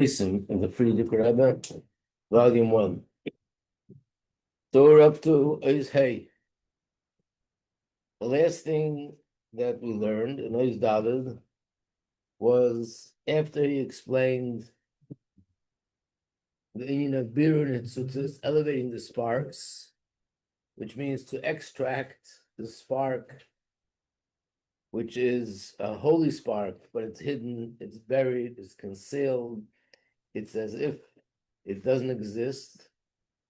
in the Friedrich Rebbe, Volume 1. So we're up to Ois Hey. The last thing that we learned in Ois Daled was after he explained the union of Birun and Tzutzis, elevating the sparks, which means to extract the spark, which is a holy spark, but it's hidden, it's buried, it's concealed, it's as if it doesn't exist.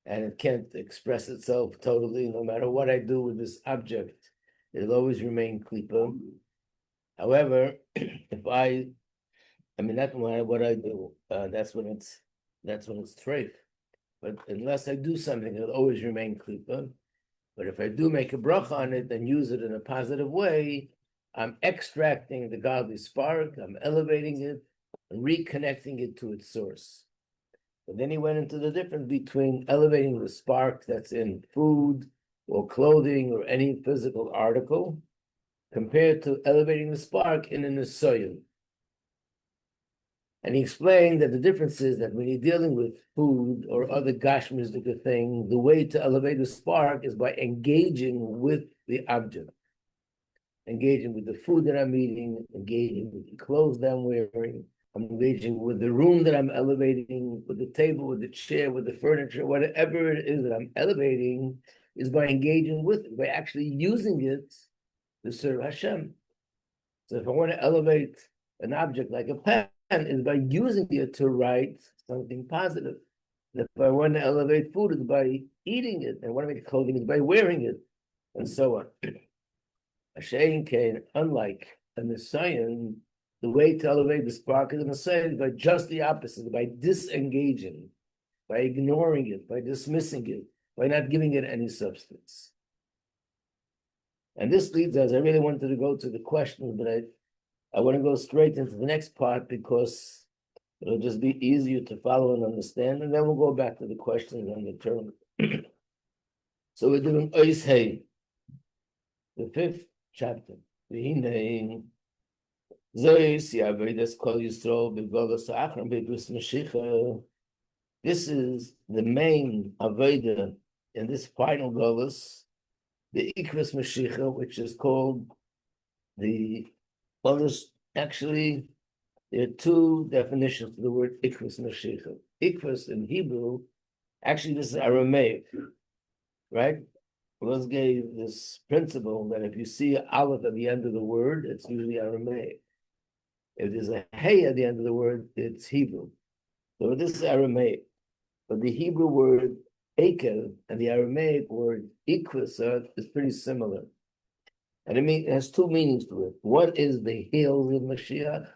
And it can't express itself totally, no matter what I do with this object, it'll always remain klipa. However, if that's what I do, that's when it's treif. But unless I do something, it'll always remain klipa. But if I do make a bracha on it and use it in a positive way, I'm extracting the godly spark, I'm elevating it, and reconnecting it to its source. But then he went into the difference between elevating the spark that's in food or clothing or any physical article compared to elevating the spark in an soil. And he explained that the difference is that when you're dealing with food or other gashmistic thing, the way to elevate the spark is by engaging with the object, engaging with the food that I'm eating, engaging with the clothes that I'm wearing, I'm engaging with the room that I'm elevating, with the table, with the chair, with the furniture, whatever it is that I'm elevating, is by engaging with it, by actually using it to serve Hashem. So if I want to elevate an object like a pen, is by using it to write something positive. And if I want to elevate food, it's by eating it. And I want to make clothing, it's by wearing it, and so on. Hashem came, unlike a Nisayan, the way to elevate the spark of the Messiah is by just the opposite, by disengaging, by ignoring it, by dismissing it, by not giving it any substance. And this leads us, I really wanted to go to the question, but I want to go straight into the next part because it'll just be easier to follow and understand, and then we'll go back to the questions on the term. So we're doing Ois Hey, the 5th chapter. This is the main Avodah in this final Golus, the Ikvas Mashiach, which is called the Golus. Actually, there are two definitions for the word Ikvas Mashiach. Ikvas in Hebrew, actually this is Aramaic, right? Rose gave this principle that if you see Aleph at the end of the word, it's usually Aramaic. If there's a hey at the end of the word, it's Hebrew. So this is Aramaic. But the Hebrew word Ekel and the Aramaic word Ikwasa is pretty similar. And it has two meanings to it. One is the heels of Mashiach,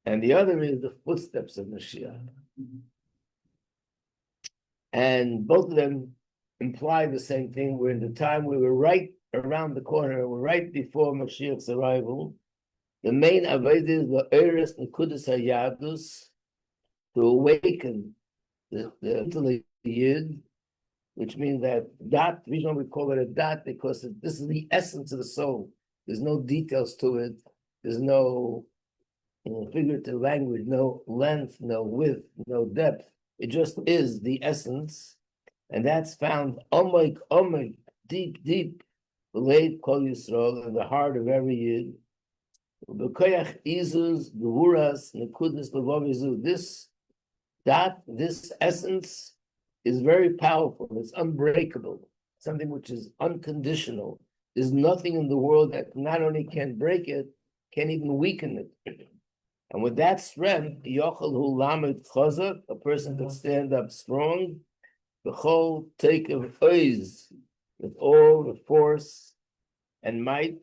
and the other is the footsteps of Mashiach. And both of them imply the same thing. We're in the time where we're right around the corner, we're right before Mashiach's arrival. The main avodah is the Eres Nekudas HaYadus, to awaken the intellect Yid, which means that dat, the reason we call it a dat, because this is the essence of the soul. There's no details to it. There's no figurative language, no length, no width, no depth. It just is the essence. And that's found deep, deep, laid Kol Yisrael, in the heart of every Yid. This essence is very powerful. It's unbreakable, something which is unconditional. There's nothing in the world that not only can break it, can even weaken it. And with that strength, a person can stand up strong, the whole take of ois, with all the force and might.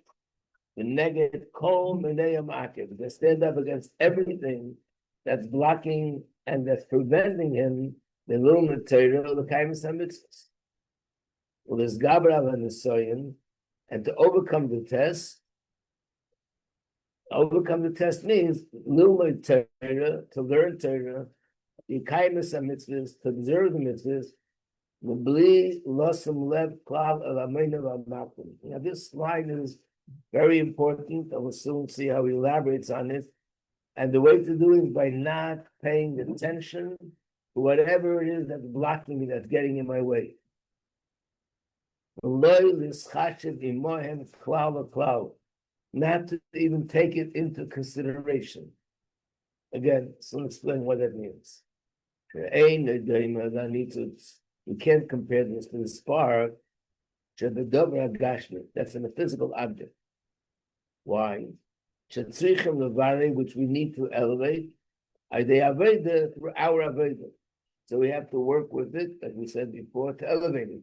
The negative kol menei amakev. They stand up against everything that's blocking and that's preventing him the lumen Torah, the kaimus hamitzvos. Well, there's gabrav and the soyin, and to overcome the test. Overcome the test means lumen Torah, to learn Torah, the kaimus hamitzvos, to observe the mitzvahs. Now this line is very important, and we'll soon see how he elaborates on it. And the way to do it is by not paying attention to whatever it is that's blocking me, that's getting in my way. Not to even take it into consideration. Again, so I'll explain what that means. You can't compare this to the spark. That's in a physical object. Why? Which we need to elevate. Through our avodah. So we have to work with it, like we said before, to elevate it.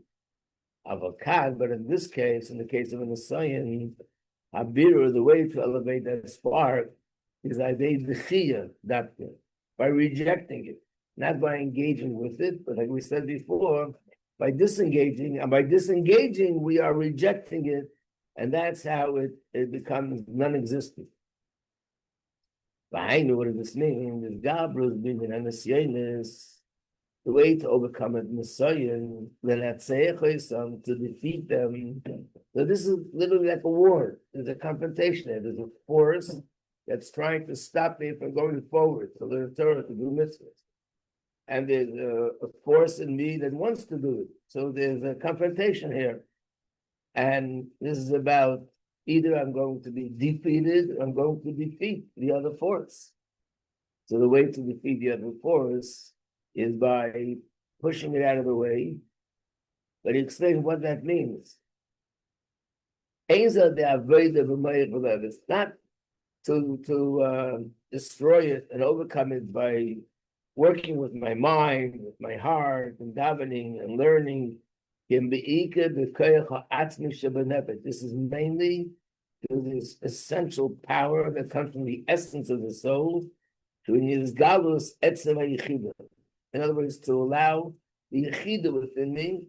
Avakad, but in this case, in the case of an Asayan, Habir, the way to elevate that spark is by rejecting it, not by engaging with it, but like we said before, by disengaging, and by disengaging, we are rejecting it, and that's how it becomes non-existent. I know what does this mean? The Gabrus being an the way to overcome it, Messiah, to defeat them. So this is literally like a war. There's a confrontation there. There's a force that's trying to stop me from going forward, to learn Torah, to do mitzvahs. And there's a force in me that wants to do it. So there's a confrontation here. And this is about either I'm going to be defeated or I'm going to defeat the other force. So the way to defeat the other force is by pushing it out of the way. But he explains what that means. It's not to destroy it and overcome it by working with my mind, with my heart, and davening and learning. This is mainly through this essential power that comes from the essence of the soul, in other words, to allow the yechida within me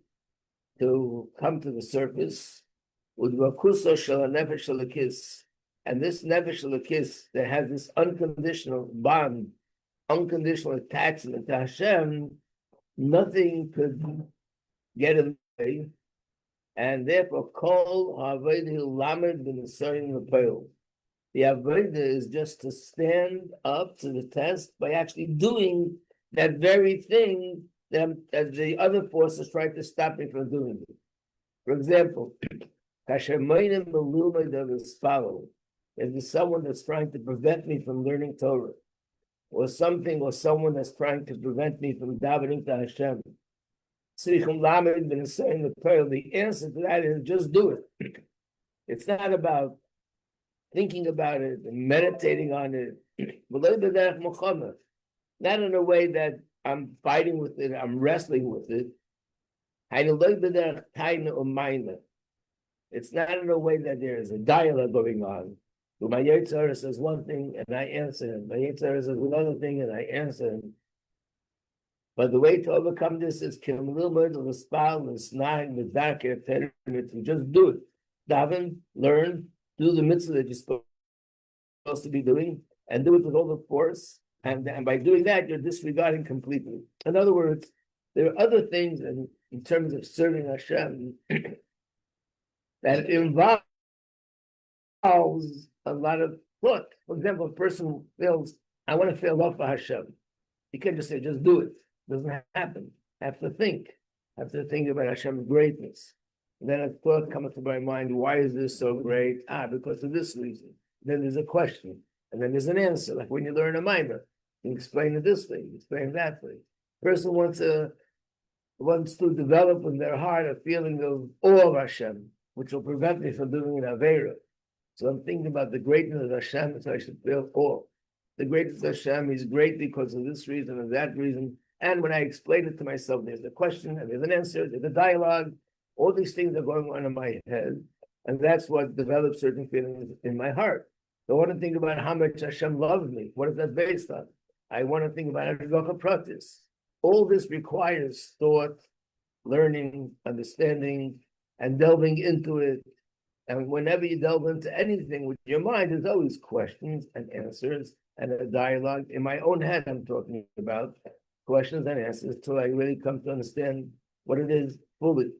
to come to the surface, and this nefesh shalakis that has this unconditional bond, unconditional attachment to Hashem, nothing could get in the way, and therefore kol ha'avodah lamed b'nisayon l'peil. The avodah is just to stand up to the test by actually doing that very thing that the other forces try to stop me from doing it. For example, if there's someone that's trying to prevent me from learning Torah, or something or someone that's trying to prevent me from davening to Hashem, the answer to that is just do it. It's not about thinking about it and meditating on it. Not in a way that I'm fighting with it, I'm wrestling with it. It's not in a way that there is a dialogue going on. My Yetzirah says one thing and I answer him. My Yetzirah says another thing and I answer him. But the way to overcome this is to just do it. Daven, learn, do the mitzvah that you're supposed to be doing, and do it with all the force. And by doing that, you're disregarding completely. In other words, there are other things in terms of serving Hashem that involves a lot of thought. For example, a person feels, I want to feel love for Hashem. You can't just say, just do it. It doesn't happen. I have to think. I have to think about Hashem's greatness. And then a thought comes to my mind, why is this so great? Because of this reason. Then there's a question. And then there's an answer. Like when you learn a mimer, you explain it this way, you explain it that way. Person wants to develop in their heart a feeling of awe of Hashem, which will prevent me from doing an Aveira. So I'm thinking about the greatness of Hashem, so I should feel awe. The greatness of Hashem is great because of this reason and that reason. And when I explain it to myself, there's a question and there's an answer, there's a dialogue. All these things are going on in my head. And that's what develops certain feelings in my heart. So I want to think about how much Hashem loves me. What is that based on? I want to think about Hashgacha Pratis. All this requires thought, learning, understanding, and delving into it. And whenever you delve into anything with your mind, there's always questions and answers and a dialogue. In my own head, I'm talking about questions and answers till I really come to understand what it is fully.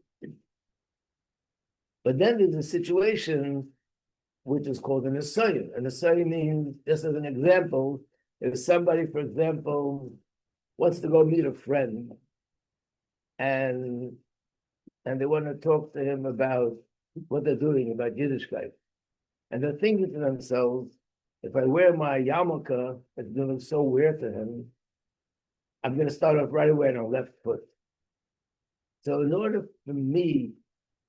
But then there's a situation which is called an asayim. An asayim means, just as an example, If somebody, for example, wants to go meet a friend and they want to talk to him about what they're doing, about Yiddishkeit, and they're thinking to themselves, if I wear my yarmulke, it's going to look so weird to him, I'm going to start off right away on the left foot. So in order for me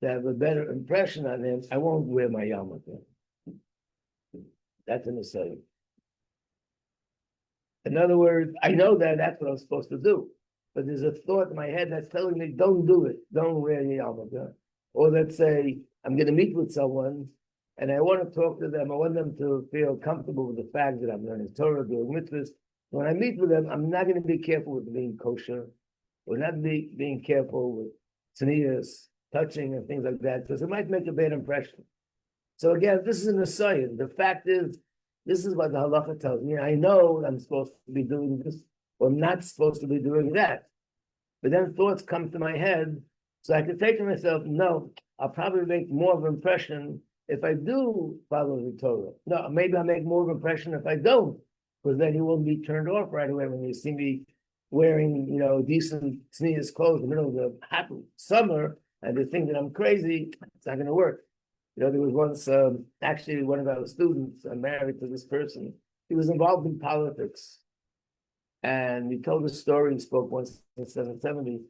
to have a better impression on him, I won't wear my yarmulke. That's an aside. In other words, I know that that's what I'm supposed to do, but there's a thought in my head that's telling me, don't do it. Don't wear your yarmulke. Or let's say I'm going to meet with someone and I want to talk to them. I want them to feel comfortable with the fact that I'm learning Torah, doing mitzvahs. When I meet with them, I'm not going to be careful with being kosher. We're not being careful with tznius, touching and things like that, because it might make a bad impression. So again, this is an aside. The fact is, this is what the halacha tells me. I know I'm supposed to be doing this or not supposed to be doing that. But then thoughts come to my head, so I can say to myself, no, I'll probably make more of an impression if I do follow the Torah. No, maybe I'll make more of an impression if I don't, because then you won't be turned off right away when you see me wearing, decent tznius clothes in the middle of the hot summer, and they think that I'm crazy. It's not going to work. There was once, actually, one of our students, married to this person. He was involved in politics. And he told a story, he spoke once in 770,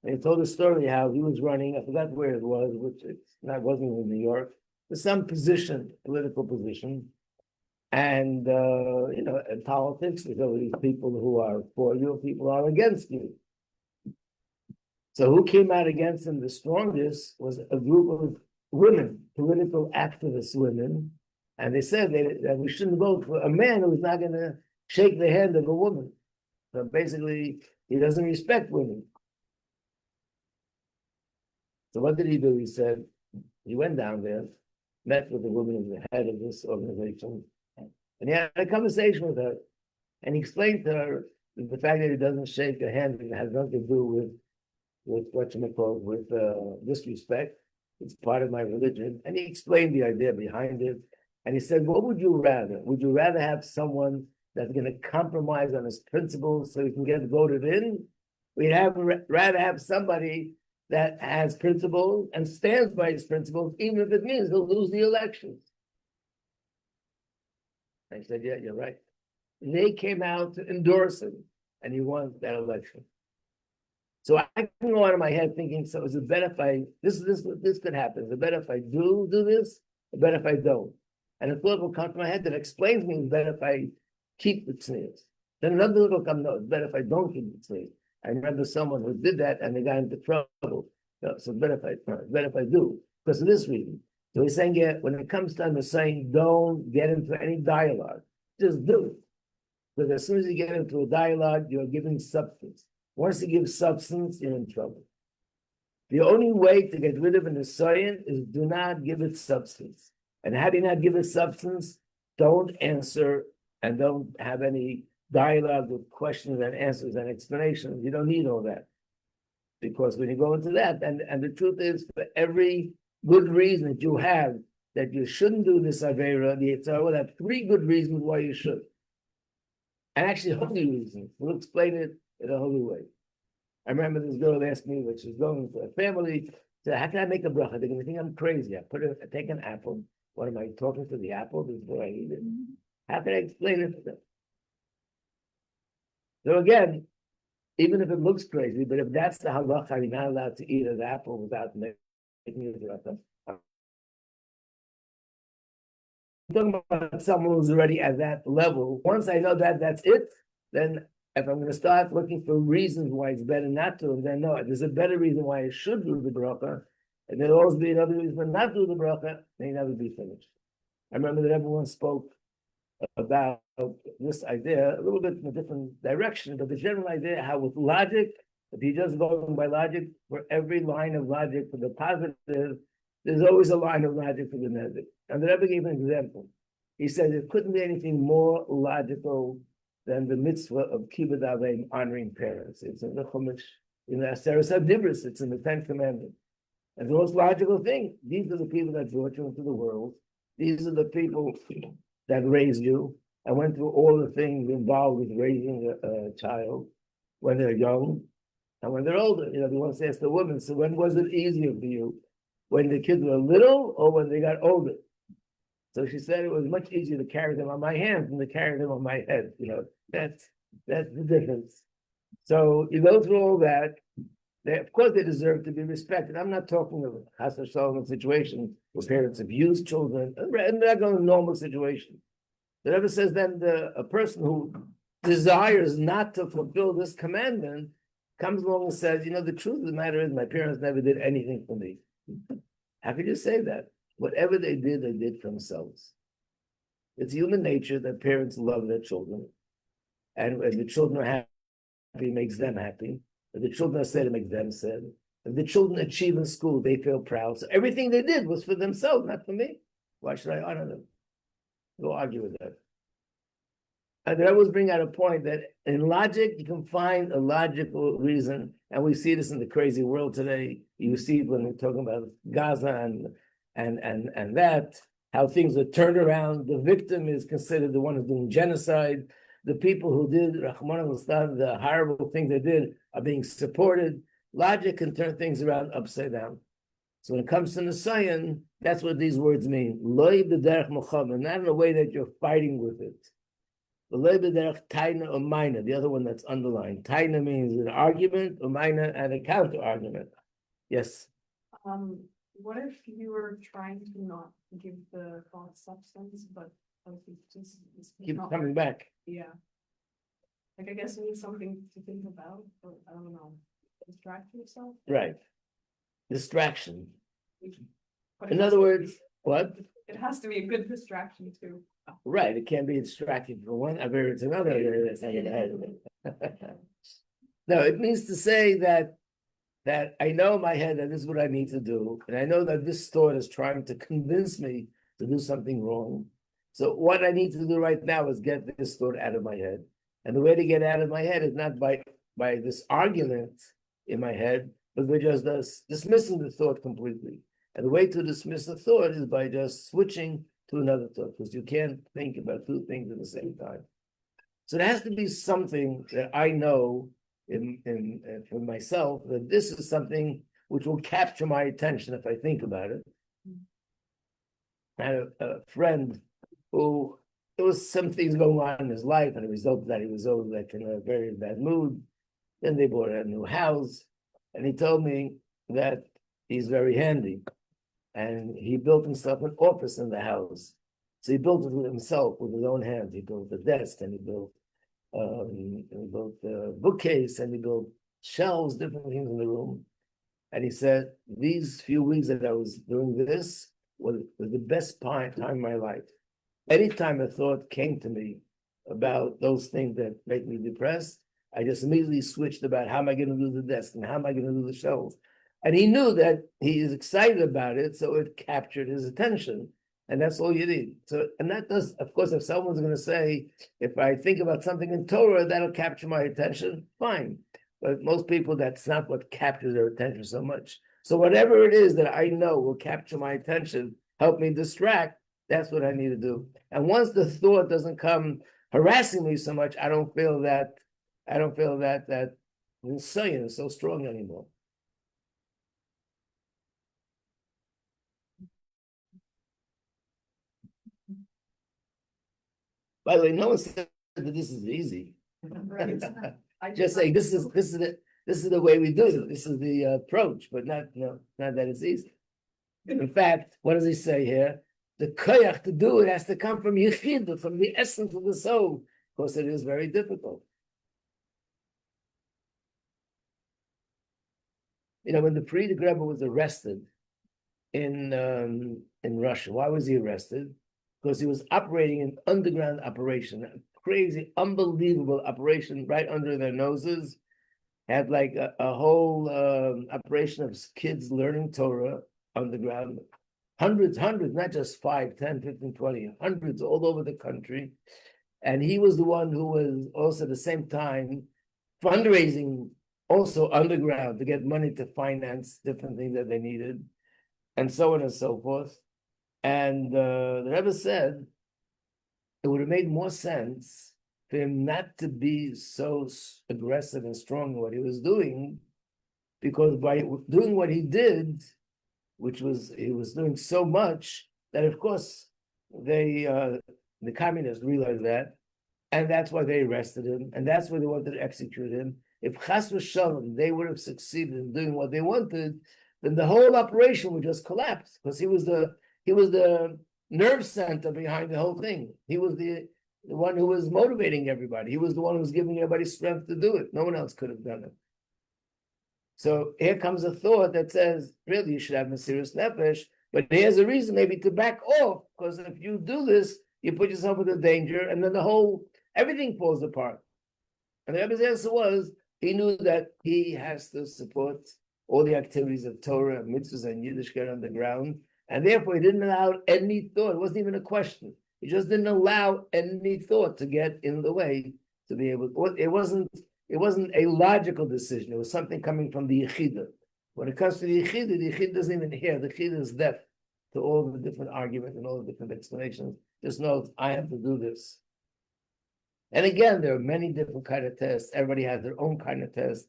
and he told a story how he was running, I forgot where it was, which wasn't in New York, to some position, political position. And, in politics, there's always people who are for you, people who are against you. So who came out against him the strongest was a group of women, political activist women, and they said that we shouldn't vote for a man who's not going to shake the hand of a woman. So basically, he doesn't respect women. So what did he do? He said, he went down there, met with the woman who's the head of this organization, and he had a conversation with her, and he explained to her that the fact that he doesn't shake a hand has nothing to do with disrespect. It's part of my religion. And he explained the idea behind it. And he said, what would you rather? Would you rather have someone that's going to compromise on his principles so he can get voted in? We'd rather have somebody that has principles and stands by his principles, even if it means he'll lose the elections. I said, yeah, you're right. They came out to endorse him, and he won that election. So I can go out of my head thinking, so is it better if this could happen? Is it better if I do this? Or better if I don't? And a thought will come to my head that explains me it's better if I keep the tznius. Then another thought will come, no, it's better if I don't keep the tznius. I remember someone who did that and they got into trouble. So it's better if I do, because of this reason. So he's saying, yeah, when it comes time to saying, don't get into any dialogue, just do it. Because as soon as you get into a dialogue, you're giving substance. Once you give substance, you're in trouble. The only way to get rid of an assayan is do not give it substance. And how do you not give it substance? Don't answer and don't have any dialogue with questions and answers and explanations. You don't need all that. Because when you go into that, and the truth is, for every good reason that you have that you shouldn't do this Avera, the Yitzhak will have 3 good reasons why you should. And actually, holy reasons. We'll explain it in a holy way. I remember this girl asked me when she's going to a family, said, how can I make a bracha? They're going to think I'm crazy. I take an apple. What am I talking to the apple before I eat it? How can I explain it to them? So again, even if it looks crazy, but if that's the halacha, you're not allowed to eat an apple without making it a bracha. I'm talking about someone who's already at that level. Once I know that that's it, then if I'm going to start looking for reasons why it's better not to, and then no, there's a better reason why I should do the bracha, and there'll always be another reason not to do the bracha, they never be finished. I remember that everyone spoke about this idea a little bit in a different direction, but the general idea how with logic, if you just go by logic, for every line of logic for the positive, there's always a line of logic for the negative. And the Rebbe gave an example. He said there couldn't be anything more logical than the mitzvah of kibbud avim, honoring parents. It's in the Chumash, in the Aseret HaDibros, it's in the 10th Commandment. And the most logical thing, these are the people that brought you into the world. These are the people that raised you. I went through all the things involved with raising a child when they're young and when they're older. You know, he wants to ask the woman, so when was it easier for you? When the kids were little or when they got older? So she said it was much easier to carry them on my hands than to carry them on my head. You know, that's the difference. So you go through all that. Of course, they deserve to be respected. I'm not talking of a Chas v'Shalom situation where parents abuse children. And they're going to normal situation. The Rebbe says then a person who desires not to fulfill this commandment comes along and says, you know, the truth of the matter is my parents never did anything for me. How could you say that? Whatever they did for themselves. It's human nature that parents love their children. And when the children are happy, it makes them happy. If the children are sad, it makes them sad. If the children achieve in school, they feel proud. So everything they did was for themselves, not for me. Why should I honor them? Go argue with that. And I always bring out a point that in logic, you can find a logical reason. And we see this in the crazy world today. You see it when we're talking about Gaza and that, how things are turned around. The victim is considered the one who's doing genocide. The people who did Rahman al-Islam, the horrible things they did, are being supported. Logic can turn things around upside down. So when it comes to Nisayan, that's what these words mean. Loi b'derech mochamer, not in a way that you're fighting with it. Loi b'derech taina or mina, the other one that's underlined. Taina means an argument, or mina and a counter argument. Yes. What if you were trying to not give the thought substance, but just Keep not coming back. Yeah. Like I guess you need something to think about, or I don't know, distract yourself. Right. Distraction. But In other words, what? It has to be a good distraction too. Right. It can't be distracting from one aver to another. That's not gonna happen. No, it means to say that I know in my head that this is what I need to do, and I know that this thought is trying to convince me to do something wrong. So what I need to do right now is get this thought out of my head. And the way to get out of my head is not by this argument in my head, but by just dismissing the thought completely. And the way to dismiss the thought is by just switching to another thought, because you can't think about two things at the same time. So there has to be something that I know for myself, that this is something which will capture my attention if I think about it. I had a friend who there was some things going on in his life, and a result of that he was over like in a very bad mood. Then they bought a new house, and he told me that he's very handy, and he built himself an office in the house. So he built it with himself, with his own hands. He built the desk, and he built the bookcase, and he built shelves, different things in the room. And he said, these few weeks that I was doing this was the best time of my life. Anytime a thought came to me about those things that make me depressed, I just immediately switched about how am I going to do the desk and how am I going to do the shelves. And he knew that he is excited about it, so it captured his attention. And that's all you need. So, and that does, of course, if someone's going to say, if I think about something in Torah, that'll capture my attention, fine. But most people, that's not what captures their attention so much. So whatever it is that I know will capture my attention, help me distract, that's what I need to do. And once the thought doesn't come harassing me so much, I don't feel that insane is so strong anymore. By the way, no one said that this is easy. Right. Just say this is the way we do it. This is the approach, but not that it's easy. In fact, what does he say here? The koyach to do it has to come from yichid, from the essence of the soul. Of course, it is very difficult. You know, when the Frierdiker Rebbe was arrested in Russia, why was he arrested? Because he was operating an underground operation, a crazy, unbelievable operation right under their noses. Had like a whole operation of kids learning Torah underground. Hundreds, not just 5, 10, 15, 20, hundreds all over the country. And he was the one who was also at the same time fundraising also underground to get money to finance different things that they needed, and so on and so forth. And the Rebbe said it would have made more sense for him not to be so aggressive and strong in what he was doing, because by doing what he did, which was he was doing so much that of course they the communists realized that, and that's why they arrested him, and that's why they wanted to execute him. If Chas v'Shalom they would have succeeded in doing what they wanted, then the whole operation would just collapse, because he was the nerve center behind the whole thing. He was the one who was motivating everybody. He was the one who was giving everybody strength to do it. No one else could have done it. So here comes a thought that says, really, you should have a serious nefesh, but here's a reason maybe to back off, because if you do this, you put yourself into danger, and then everything falls apart. And the Rebbe's answer was, he knew that he has to support all the activities of Torah, and mitzvahs, and Yiddishkeit on the ground, and therefore he didn't allow any thought. It wasn't even a question. He just didn't allow any thought to get in the way to be able. It wasn't a logical decision. It was something coming from the Yechidah. When it comes to the Yechidah doesn't even hear. The Yechidah is deaf to all the different arguments and all the different explanations. Just knows, I have to do this. And again, there are many different kind of tests. Everybody has their own kind of test.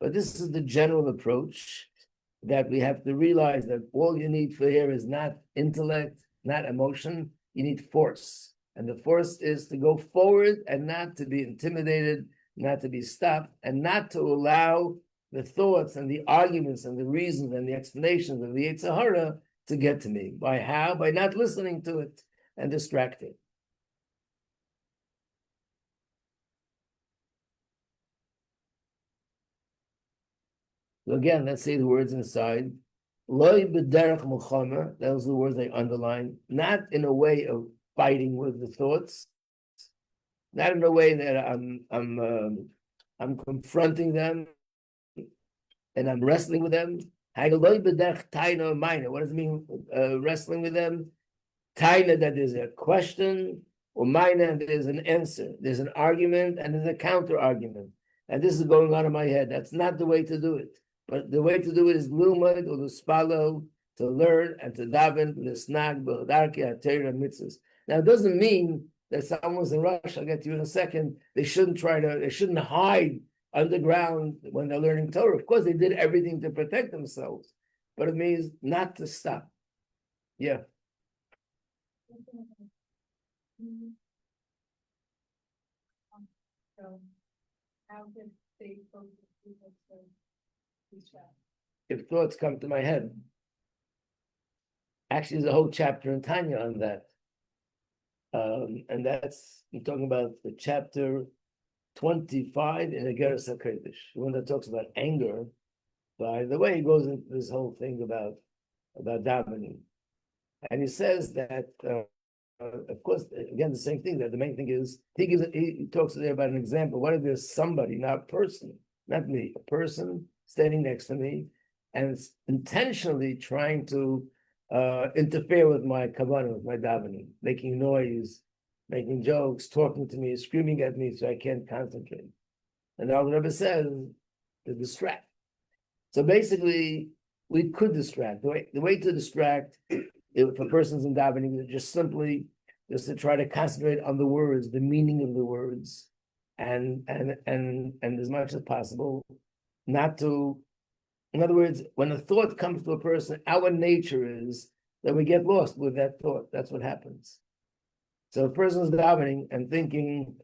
But this is the general approach, that we have to realize that all you need for here is not intellect, not emotion. You need force. And the force is to go forward and not to be intimidated, not to be stopped, and not to allow the thoughts and the arguments and the reasons and the explanations of the Yetzer Hara to get to me. By how? By not listening to it and distracting. So again, let's say the words inside. Loi b'derech muchama, those are the words I underline, not in a way of fighting with the thoughts, not in a way that I'm confronting them and I'm wrestling with them. What does it mean, wrestling with them? Taina, that there's a question, or mina, there's an answer. There's an argument and there's a counter argument. And this is going on in my head. That's not the way to do it. But the way to do it is lumad or luspalo, to learn and to daven, l'snag, b'chadarki, atera, mitzvahs. Now, it doesn't mean that someone's in rush, I'll get to you in a second, they shouldn't hide underground when they're learning Torah. Of course, they did everything to protect themselves, but it means not to stop. Yeah. So how did they focus people to If thoughts come to my head, actually, there's a whole chapter in Tanya on that. And that's, I'm talking about the chapter 25 in the Geras HaKodesh, the one that talks about anger. By the way, he goes into this whole thing about davening. And he says that, of course, again, the same thing, that the main thing is, he talks there about an example. What if there's somebody, not a person, not me, a person standing next to me, and it's intentionally trying to interfere with my kavanah, with my davening, making noise, making jokes, talking to me, screaming at me so I can't concentrate. And the Rebbe says to distract. So basically, we could distract. The way to distract, if a person's in davening, is just to try to concentrate on the words, the meaning of the words, and as much as possible, not to. In other words, when a thought comes to a person, our nature is that we get lost with that thought. That's what happens. So a person's davening and thinking,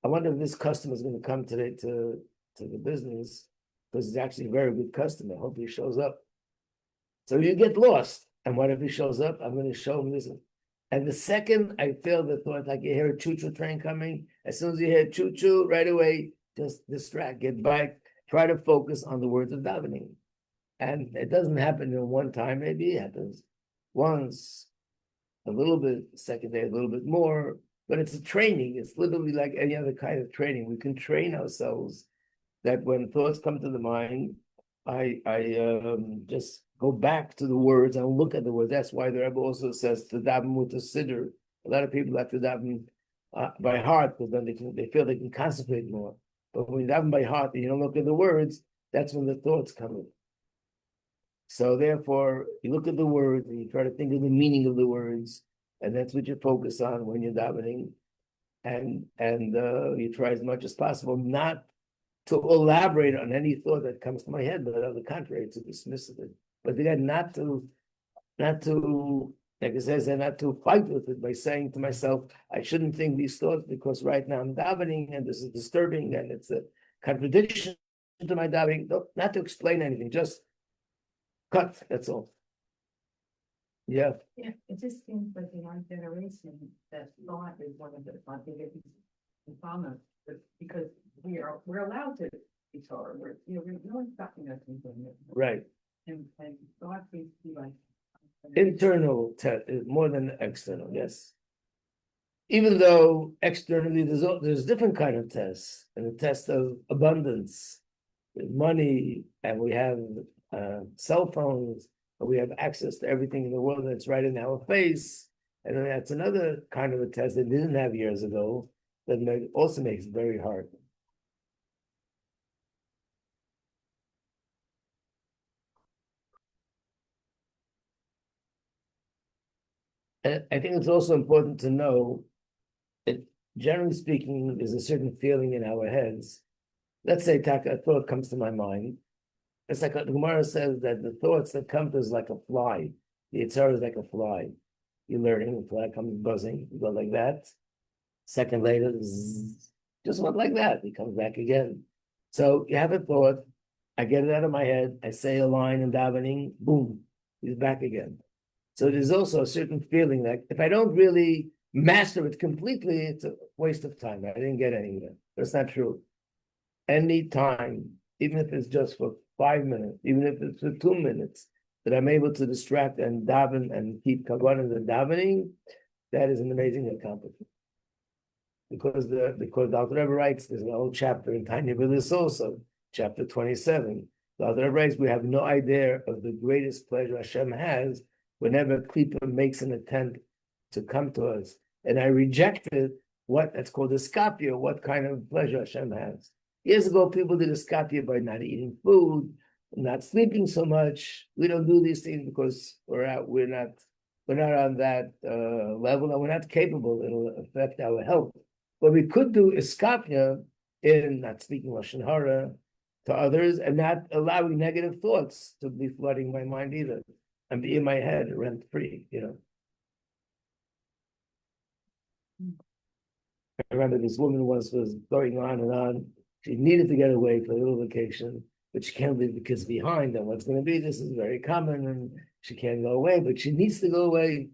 I wonder if this customer is going to come today to the business, because he's actually a very good customer. I hope he shows up. So you get lost. And what if he shows up? I'm going to show him this. And the second I feel the thought, like you hear a choo-choo train coming, as soon as you hear choo-choo, right away, just distract, get back. Try to focus on the words of davening. And it doesn't happen in one time, maybe it happens once, a little bit, second day, a little bit more, but it's a training. It's literally like any other kind of training. We can train ourselves that when thoughts come to the mind, I just go back to the words and look at the words. That's why the Rebbe also says to daven with the siddur. A lot of people have to daven by heart, because then they feel they can concentrate more. But when you daven by heart and you don't look at the words, that's when the thoughts come in. So therefore, you look at the words and you try to think of the meaning of the words, and that's what you focus on when you're davening, and you try as much as possible not to elaborate on any thought that comes to my head, but on the contrary, to dismiss it. But again, not to, like it says, and not to fight with it by saying to myself, I shouldn't think these thoughts because right now I'm davening and this is disturbing and it's a contradiction to my davening. No, not to explain anything, just cut. That's all. Yeah. Yeah, it just seems like in our generation, that thought is one of the biggest traumas, because we're allowed to be Torah. No one's stopping us from doing it. Right. And thought seems to be like Internal test is more than external, yes. Even though externally there's different kind of tests, and the test of abundance, with money, and we have cell phones, and we have access to everything in the world that's right in our face, and then that's another kind of a test that didn't have years ago that also makes it very hard. And I think it's also important to know that, generally speaking, there's a certain feeling in our heads. Let's say a thought comes to my mind. It's like the Gemara says that the thoughts that come to us like a fly. The Yitzhar is like a fly. You're learning, the fly comes buzzing, you go like that. Second later, zzz, just went like that. He comes back again. So you have a thought, I get it out of my head, I say a line in davening, boom, he's back again. So there's also a certain feeling that if I don't really master it completely, it's a waste of time. I didn't get anywhere. That's not true. Any time, even if it's just for 5 minutes, even if it's for 2 minutes, that I'm able to distract and daven and keep kavanas and davening, that is an amazing accomplishment. Because the Dr. Rebbe writes, there's an old chapter in Tanya B'lis also, chapter 27. Dr. Rebbe writes, we have no idea of the greatest pleasure Hashem has whenever Klippa makes an attempt to come to us. And I rejected that's called a skapia, what kind of pleasure Hashem has. Years ago, people did a skapia by not eating food, not sleeping so much. We don't do these things because we're not on that level, and we're not capable. It'll affect our health. What we could do is skapia in not speaking Lashon Hara to others and not allowing negative thoughts to be flooding my mind either, and be in my head rent free. I remember this woman once was going on and on. She needed to get away for a little vacation, but she can't leave the kids behind. And what's going to be? This is very common, and she can't go away, but she needs to go away.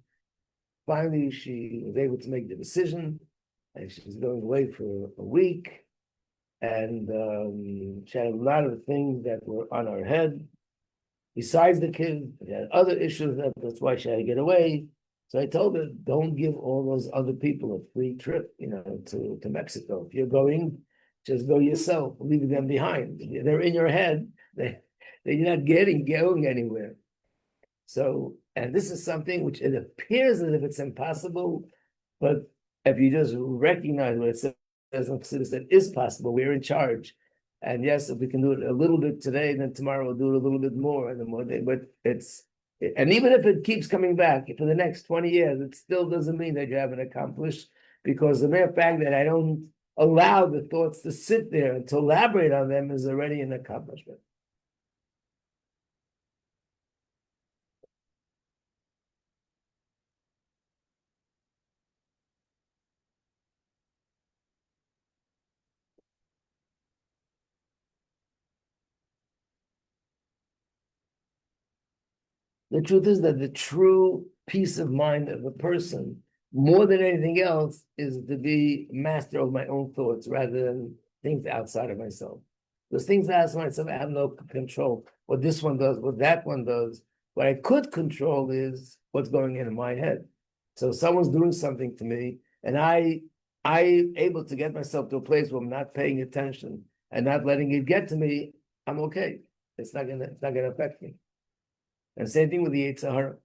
Finally, she was able to make the decision, and she's going away for a week. And she had a lot of things that were on her head. Besides the kids, she had other issues. That's why she had to get away. So I told her, don't give all those other people a free trip, to Mexico. If you're going, just go yourself, leave them behind. They're in your head. They're not going anywhere. So, and this is something which it appears as if it's impossible, but if you just recognize what it says in Chassidus that is possible, we're in charge. And yes, if we can do it a little bit today, then tomorrow we'll do it a little bit more and the more day. But and even if it keeps coming back for the next 20 years, it still doesn't mean that you haven't accomplished, because the mere fact that I don't allow the thoughts to sit there and to elaborate on them is already an accomplishment. The truth is that the true peace of mind of a person, more than anything else, is to be master of my own thoughts rather than things outside of myself. Those things outside of myself, I have no control. What this one does, what that one does. What I could control is what's going in my head. So someone's doing something to me, and I able to get myself to a place where I'm not paying attention and not letting it get to me. I'm okay. It's not gonna affect me. And same thing with the Yetzer Hara.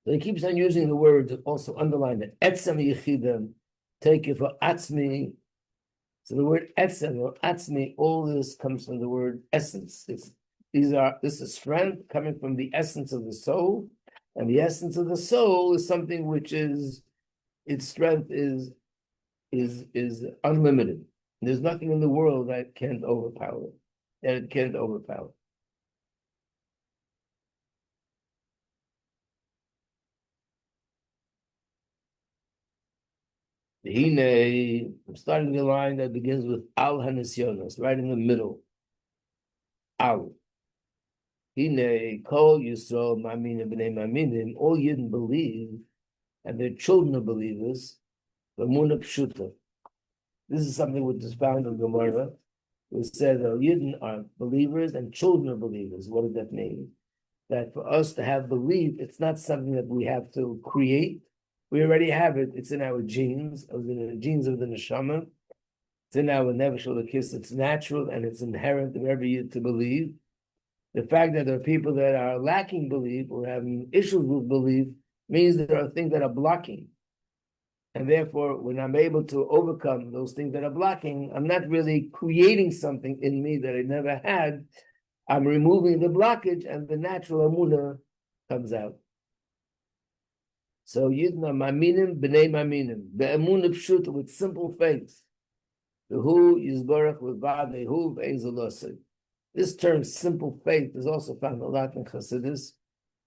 So he keeps on using the word to also underline that etzem yichidem, take it for atzmi. So the word etzen or atzmi, all this comes from the word essence. This is strength coming from the essence of the soul, and the essence of the soul is something which is its strength is unlimited. There's nothing in the world that can't overpower it. I'm starting the line that begins with Al Hanisyonos, right in the middle. Al. Hine, Kol Yisrael, Maminim, B'nai Maminim, all Yidden believe, and their children are believers, B'munah Pshuta. This is something which is found in Gemara. It says that Yidden are believers and children are believers. What does that mean? That for us to have belief, it's not something that we have to create. We already have it. It's in our genes, in the genes of the neshama. It's in our nefesh l'kis. It's natural and it's inherent in every Yid to believe. The fact that there are people that are lacking belief or having issues with belief means there are things that are blocking. And therefore, when I'm able to overcome those things that are blocking, I'm not really creating something in me that I never had. I'm removing the blockage and the natural amunah comes out. So Yidna Maminim, B'nai Maminim, Be'emunah Pshuta, with simple faith. The Hu Yizbarach with V'adei Hu V'ezolosei. This term, simple faith, is also found a lot in Chassidus.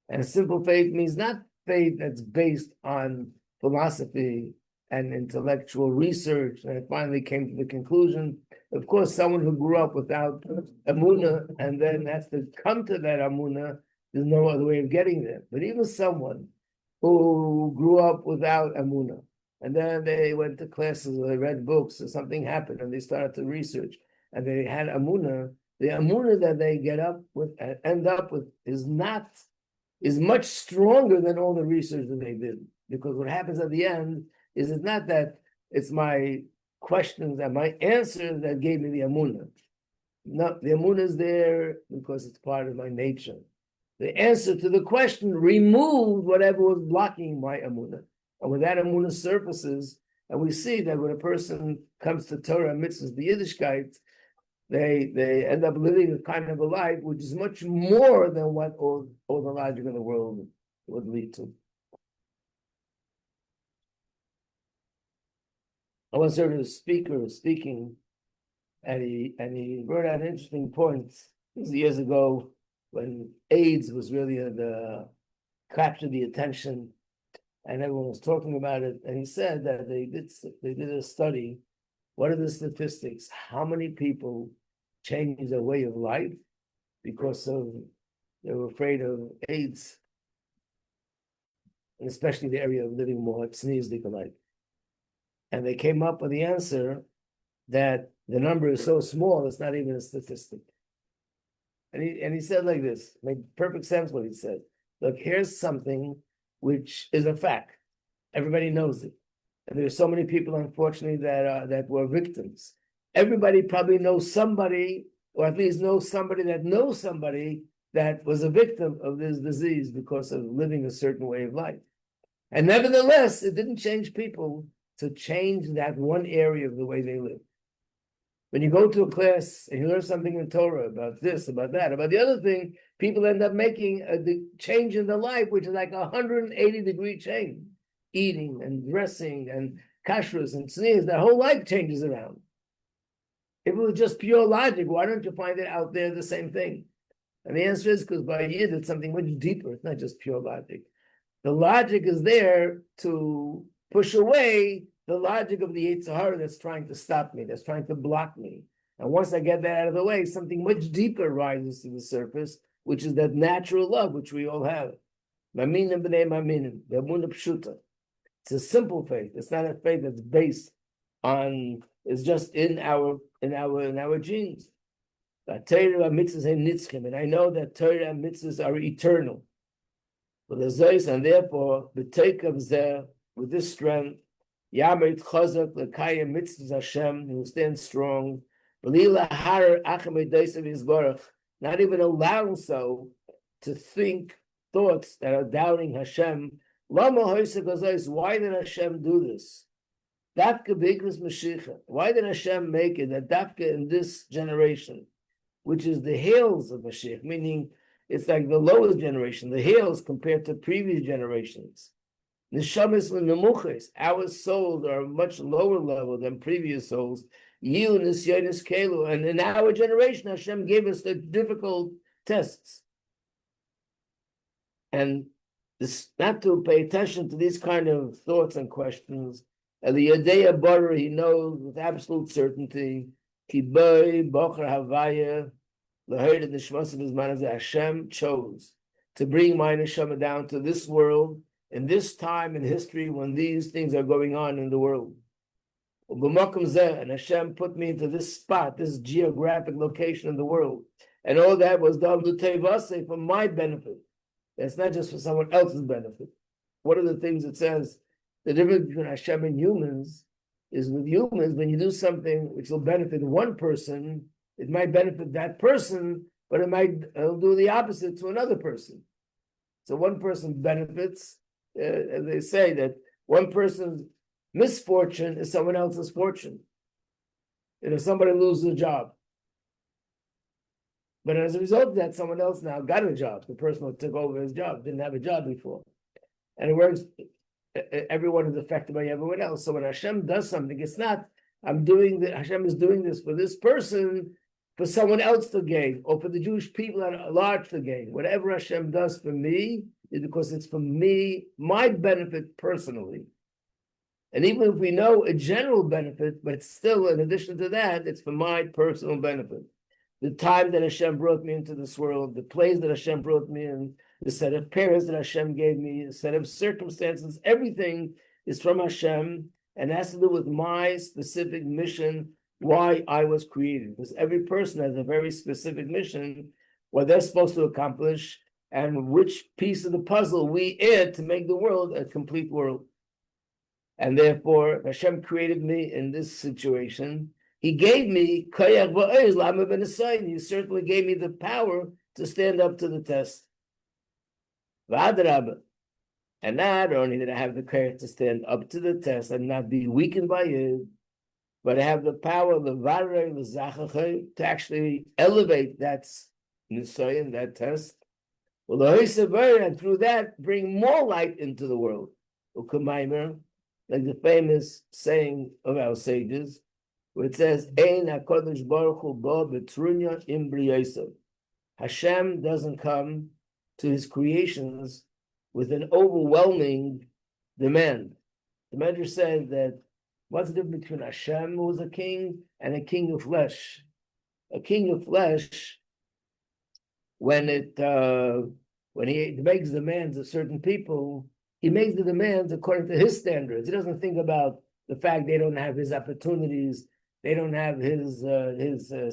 And simple faith means not faith that's based on philosophy and intellectual research. And I finally came to the conclusion, of course, someone who grew up without Amunah and then has to come to that Amunah, there's no other way of getting there. But even someone who grew up without Amunah, and then they went to classes or they read books or something happened and they started to research and they had Amunah, the Amunah that they end up with is much stronger than all the research that they did. Because what happens at the end is it's not that it's my questions and my answers that gave me the Amunah. No, the Amunah is there because it's part of my nature. The answer to the question removed whatever was blocking my Amunah. And when that Amunah surfaces, and we see that when a person comes to Torah and mitzvahs, the Yiddishkeit, they end up living a kind of a life which is much more than what all the logic in the world would lead to. I once heard a speaker speaking, and he brought out an interesting point. This was years ago when AIDS was really captured the attention, and everyone was talking about it. And he said that they did a study. What are the statistics? How many people changed their way of life because they were afraid of AIDS, and especially the area of living more tznius alike. And they came up with the answer that the number is so small, it's not even a statistic. And he said like this, made perfect sense what he said. Look, here's something which is a fact. Everybody knows it. And there's so many people, unfortunately, that were victims. Everybody probably knows somebody, or at least knows somebody that was a victim of this disease because of living a certain way of life. And nevertheless, it didn't change people to change that one area of the way they live. When you go to a class and you learn something in Torah about this, about that, about the other thing, people end up making a change in their life, which is like 180-degree change. Eating and dressing and kashrus and tznius, their whole life changes around. If it was just pure logic, why don't you find it out there the same thing? And the answer is because by Yid, it's something much deeper. It's not just pure logic. The logic is there to push away the logic of the Yetzer Hara that's trying to stop me, that's trying to block me. And once I get that out of the way, something much deeper rises to the surface, which is that natural love which we all have. Maminim b'nei maminim, be'emunah pshuta. It's a simple faith. It's not a faith that's based on. It's just in our genes. Torah and mitzvahs are nitzchim, and I know that Torah and mitzvahs are eternal. But the zois, and therefore, with this strength, Yamrit chazak l'kayim mitzvahs Hashem, he will stand strong. Not even allowing so to think thoughts that are doubting Hashem. Why did Hashem do this? Dafka Bikras Mashiach. Why did Hashem make it that Dafka in this generation, which is the hales of Mashiach, meaning it's like the lowest generation, the hales compared to previous generations. Neshamis l'nemuches, our souls are much lower level than previous souls. You nisyonis kelu, and in our generation, Hashem gave us the difficult tests. And this, not to pay attention to these kind of thoughts and questions. Eliyadei Bar, he knows with absolute certainty. Kiboy Bocher Havaya, Laheard in the Shmas of his man, Hashem chose to bring my neshama down to this world in this time in history when these things are going on in the world. And Hashem put me into this spot, this geographic location in the world. And all that was done for my benefit. It's not just for someone else's benefit. One of the things it says, the difference between Hashem and humans is with humans, when you do something which will benefit one person, it might benefit that person, but it'll do the opposite to another person. So one person benefits, as they say, that one person's misfortune is someone else's fortune. And if somebody loses a job, but as a result of that, someone else now got a job. The person who took over his job didn't have a job before. And it works, everyone is affected by everyone else. So when Hashem does something, it's not, Hashem is doing this for this person, for someone else to gain, or for the Jewish people at large to gain. Whatever Hashem does for me is because it's for me, my benefit personally. And even if we know a general benefit, but it's still, in addition to that, it's for my personal benefit. The time that Hashem brought me into this world, the place that Hashem brought me in, the set of parents that Hashem gave me, the set of circumstances, everything is from Hashem and has to do with my specific mission, why I was created. Because every person has a very specific mission, what they're supposed to accomplish, and which piece of the puzzle we add to make the world a complete world. And therefore, Hashem created me in this situation. He gave me koyach va'oz lama ben Esayin. He certainly gave me the power to stand up to the test. V'adrabah. And not only did I have the courage to stand up to the test and not be weakened by it, but I have the power to actually elevate that nisayin, that test. And through that, bring more light into the world. Like the famous saying of our sages, where it says, Ein HaKadosh Baruch Hu bo betrunya im briyosov. Hashem doesn't come to his creations with an overwhelming demand. The Medrash says that what's the difference between Hashem, who is a king, and a king of flesh? A king of flesh, when he makes demands of certain people, he makes the demands according to his standards. He doesn't think about the fact they don't have his opportunities, they don't have his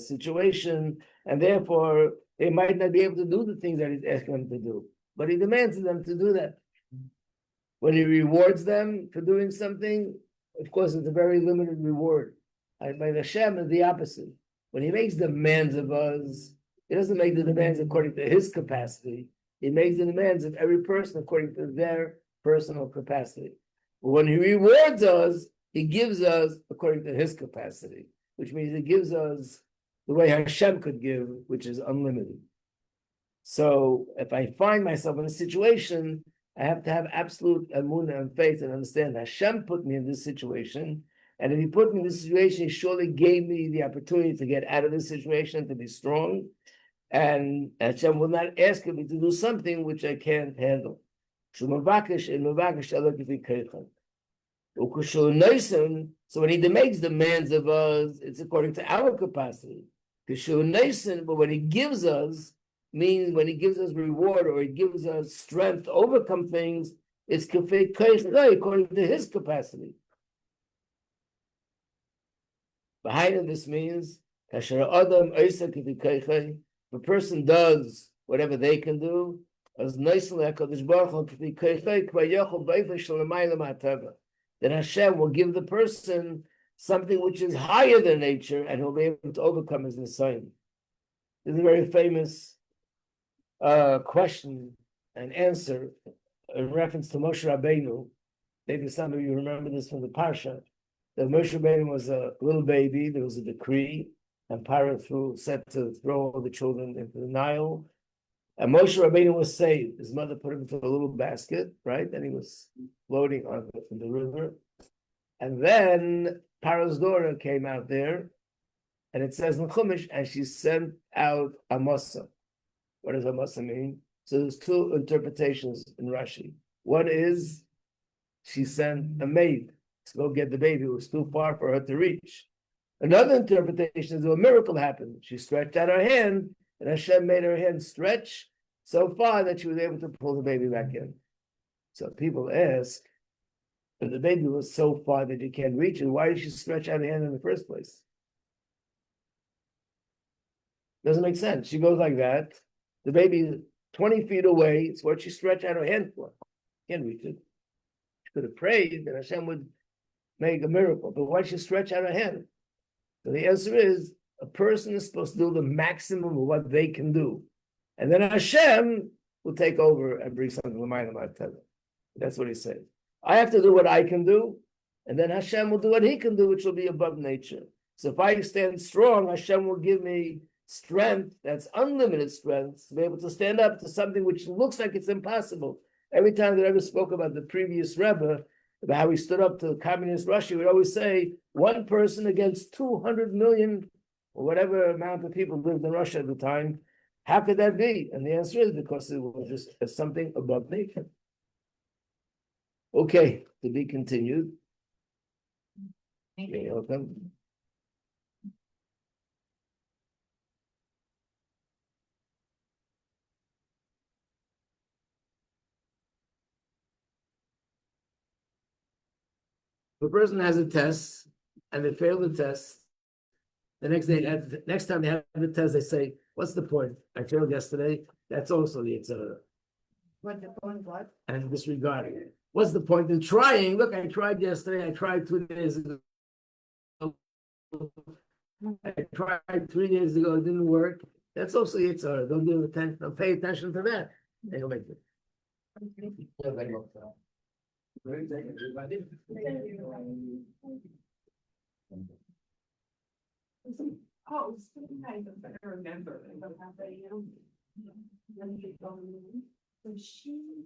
situation, and therefore they might not be able to do the things that he's asking them to do. But he demands of them to do that. When he rewards them for doing something, of course, it's a very limited reward. By Hashem is the opposite. When he makes demands of us, he doesn't make the demands according to his capacity. He makes the demands of every person according to their personal capacity. But when he rewards us, he gives us according to his capacity, which means he gives us the way Hashem could give, which is unlimited. So if I find myself in a situation, I have to have absolute emunah and faith and understand Hashem put me in this situation. And if he put me in this situation, he surely gave me the opportunity to get out of this situation, to be strong. And Hashem will not ask me to do something which I can't handle. So when he makes demands of us, it's according to our capacity. But when he gives us, means when he gives us reward or he gives us strength to overcome things, it's according to his capacity. Behind this means if a person does whatever they can do, then Hashem will give the person something which is higher than nature, and he'll be able to overcome his nisayon. This is a very famous question and answer in reference to Moshe Rabbeinu. Maybe some of you remember this from the Parsha. that Moshe Rabbeinu was a little baby. There was a decree, and Pharaoh said to throw all the children into the Nile. And Moshe Rabbeinu was saved. His mother put him into a little basket, right? And he was floating in the river. And then Pharaoh's daughter came out there, and it says in Chumash, and she sent out Amasa. What does Amasa mean? So there's two interpretations in Rashi. One is she sent a maid to go get the baby. It was too far for her to reach. Another interpretation is a miracle happened. She stretched out her hand, and Hashem made her hand stretch so far that she was able to pull the baby back in. So people ask, if the baby was so far that you can't reach it, why did she stretch out her hand in the first place? Doesn't make sense. She goes like that. The baby 20 feet away. It's what she stretched out her hand for. Can't reach it. She could have prayed that Hashem would make a miracle. But why did she stretch out her hand? So the answer is, a person is supposed to do the maximum of what they can do. And then Hashem will take over and bring something to Mamar Mah Tovu. That's what he said. I have to do what I can do, and then Hashem will do what he can do, which will be above nature. So if I stand strong, Hashem will give me strength, that's unlimited strength, to be able to stand up to something which looks like it's impossible. Every time the Rebbe spoke about the previous Rebbe, about how he stood up to communist Russia, he would always say, one person against 200 million, or whatever amount of people lived in Russia at the time. How could that be? And the answer is because it was just something above nature. Okay, to be continued. You're welcome. If a person has a test and they fail the test, the next time they have the test, they say, "What's the point? I failed yesterday." That's also the etc. What the point was? And disregarding it. What's the point in trying? Look, I tried yesterday. I tried 2 days ago. I tried 3 days ago. It didn't work. That's also Yitzhar. Don't give attention. Don't pay attention to that. They'll make it. Yeah, very well. Very good, everybody. Oh, it's pretty nice, I remember, I don't have that, let me get going. So she.